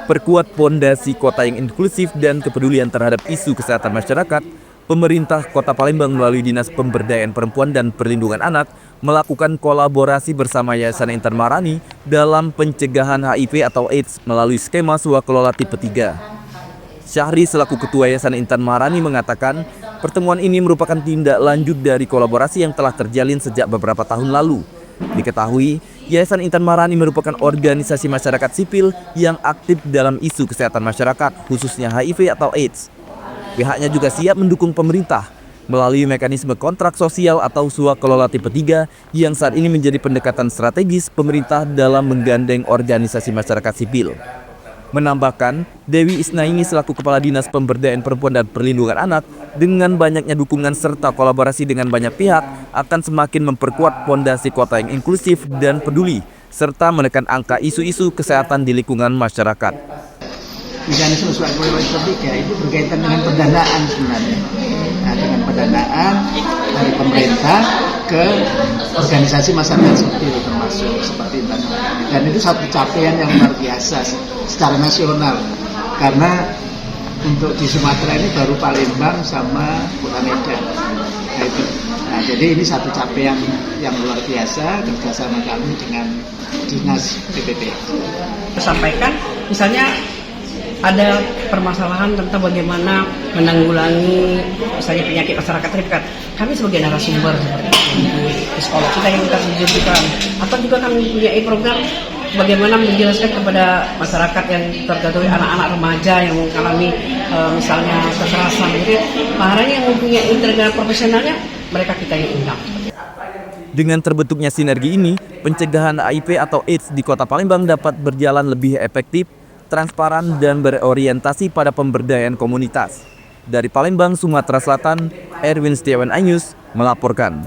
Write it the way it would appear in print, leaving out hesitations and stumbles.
Perkuat pondasi kota yang inklusif dan kepedulian terhadap isu kesehatan masyarakat, pemerintah Kota Palembang melalui Dinas Pemberdayaan Perempuan dan Perlindungan Anak melakukan kolaborasi bersama Yayasan Intan Maharani dalam pencegahan HIV atau AIDS melalui skema swakelola tipe 3. Syahri selaku Ketua Yayasan Intan Maharani mengatakan, pertemuan ini merupakan tindak lanjut dari kolaborasi yang telah terjalin sejak beberapa tahun lalu. Diketahui, Yayasan Intan Maharani merupakan organisasi masyarakat sipil yang aktif dalam isu kesehatan masyarakat, khususnya HIV atau AIDS. Pihaknya juga siap mendukung pemerintah melalui mekanisme kontrak sosial atau swakelola tipe 3 yang saat ini menjadi pendekatan strategis pemerintah dalam menggandeng organisasi masyarakat sipil. Menambahkan, Dewi Isnaini selaku Kepala Dinas Pemberdayaan Perempuan dan Perlindungan Anak dengan banyaknya dukungan serta kolaborasi dengan banyak pihak akan semakin memperkuat pondasi kota yang inklusif dan peduli serta menekan angka isu-isu kesehatan di lingkungan masyarakat. Mekanisme swakelola tipe 3 itu berkaitan dengan pendanaan sebenarnya. Nah, dengan pendanaan dari pemerintah ke organisasi masyarakat sipil termasuk seperti itu. Dan itu satu capaian yang luar biasa secara nasional karena untuk di Sumatera ini baru Palembang sama Kota Medan. Nah, jadi ini satu capaian yang luar biasa kerjasama kami dengan Dinas PPP. Sampaikan misalnya ada permasalahan tentang bagaimana menanggulangi misalnya penyakit masyarakat terdekat. Kami sebagai narasumber seperti psikolog kita yang kita dijadikan, atau juga kami mempunyai program bagaimana menjelaskan kepada masyarakat yang terganggu anak-anak remaja yang mengalami misalnya kekerasan. Jadi Maharani yang mempunyai integritas profesionalnya, mereka kita yang undang. Dengan terbentuknya sinergi ini, pencegahan HIV atau AIDS di Kota Palembang dapat berjalan lebih efektif, transparan, dan berorientasi pada pemberdayaan komunitas. Dari Palembang, Sumatera Selatan, Erwin Setiawan iNews melaporkan.